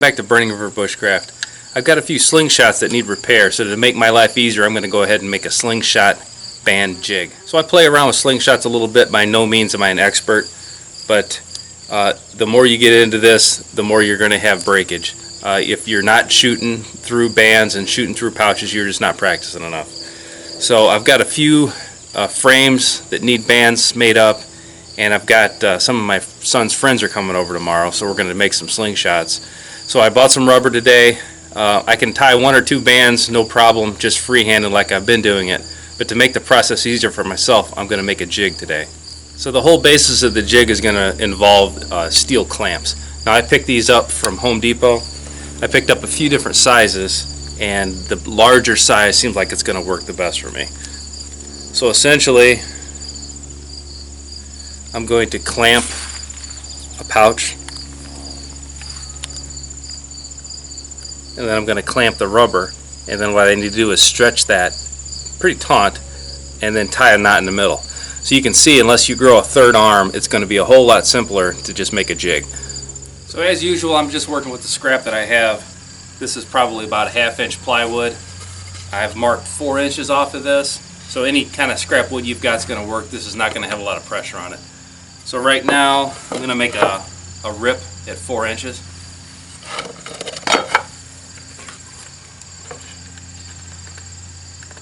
Back to Burning River Bushcraft. I've got a few slingshots that need repair, so to make my life easier I'm going to go ahead and make a slingshot band jig. So I play around with slingshots a little bit. By no means am I an expert, but the more you get into this, the more you're going to have breakage. If you're not shooting through bands and shooting through pouches, you're just not practicing enough. So I've got a few frames that need bands made up, and I've got some of my son's friends are coming over tomorrow, so we're going to make some slingshots. So I bought some rubber today. I can tie 1 or 2 bands, no problem, just freehanded like I've been doing it. But to make the process easier for myself, I'm going to make a jig today. So the whole basis of the jig is going to involve steel clamps. Now I picked these up from Home Depot. I picked up a few different sizes, and the larger size seems like it's going to work the best for me. So essentially, I'm going to clamp a pouch, and then I'm going to clamp the rubber, and then what I need to do is stretch that pretty taut and then tie a knot in the middle. So you can see, unless you grow a third arm, it's going to be a whole lot simpler to just make a jig. So as usual, I'm just working with the scrap that I have. This is probably about a 1/2 inch plywood. I've marked 4 inches off of this, so any kind of scrap wood you've got is going to work. This is not going to have a lot of pressure on it. So right now I'm going to make a rip at 4 inches.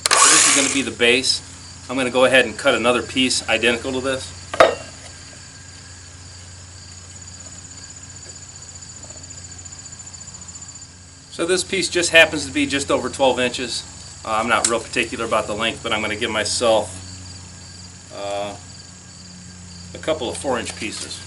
This is going to be the base. I'm going to go ahead and cut another piece identical to this. So this piece just happens to be just over 12 inches. I'm not real particular about the length, but I'm going to give myself a couple of 4-inch pieces.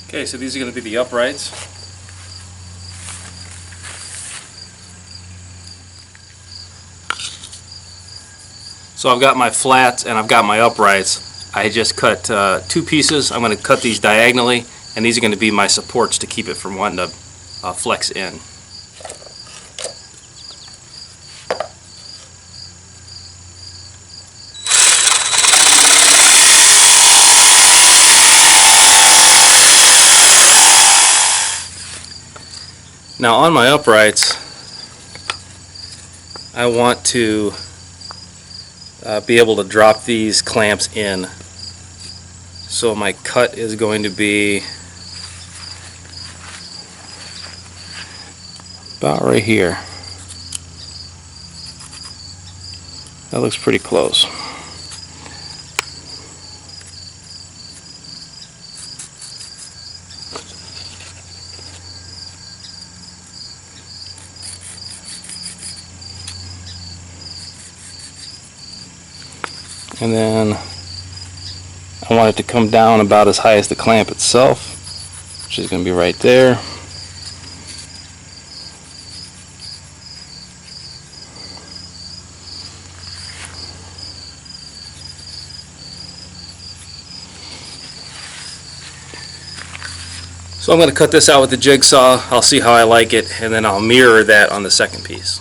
Okay, so these are going to be the uprights. So I've got my flats and I've got my uprights. I just cut 2 pieces. I'm going to cut these diagonally, and these are going to be my supports to keep it from wanting to flex in. Now on my uprights, I want to be able to drop these clamps in. So my cut is going to be about right here. That looks pretty close. And then I want it to come down about as high as the clamp itself, which is going to be right there. So I'm going to cut this out with the jigsaw. I'll see how I like it, and then I'll mirror that on the second piece.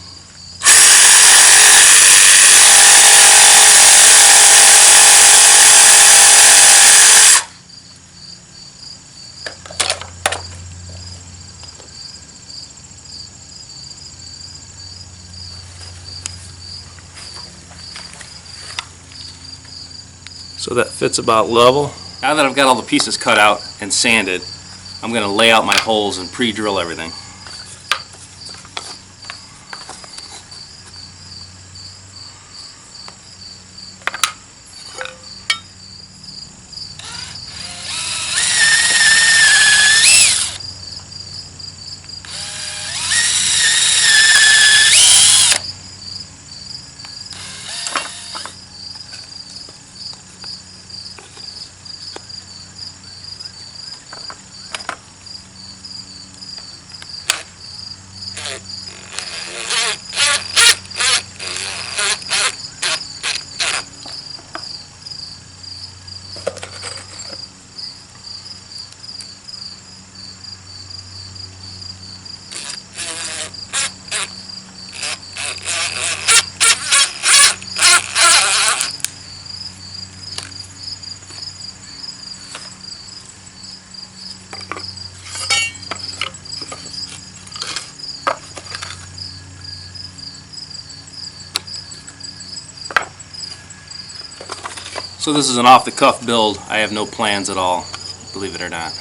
So that fits about level. Now that I've got all the pieces cut out and sanded, I'm going to lay out my holes and pre-drill everything. So this is an off-the-cuff build. I have no plans at all, believe it or not.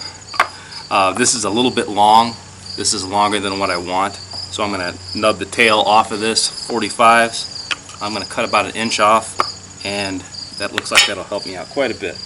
This is a little bit long. This is longer than what I want. So I'm going to nub the tail off of this 45s. I'm going to cut about 1 inch off, and that looks like that'll help me out quite a bit.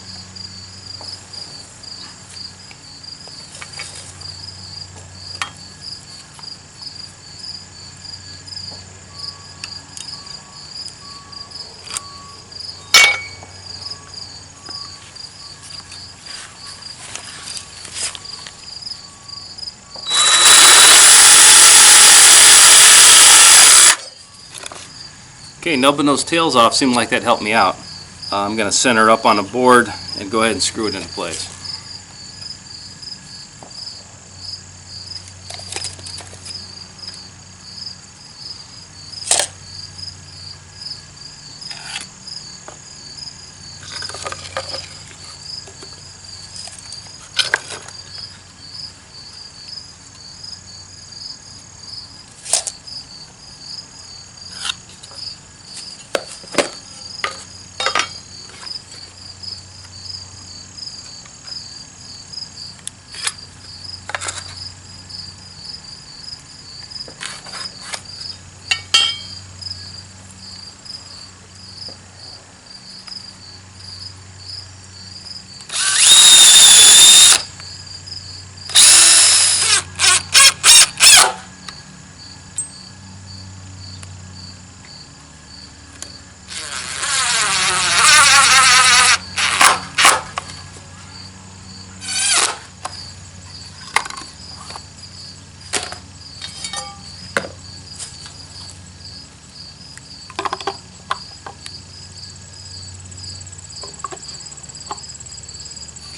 Okay, nubbing those tails off seemed like that helped me out. I'm going to center up on a board and go ahead and screw it into place.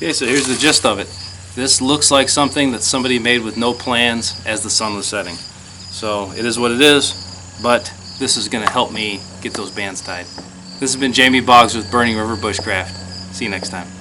Okay, so here's the gist of it. This looks like something that somebody made with no plans as the sun was setting. So it is what it is, but this is going to help me get those bands tied. This has been Jamie Boggs with Burning River Bushcraft. See you next time.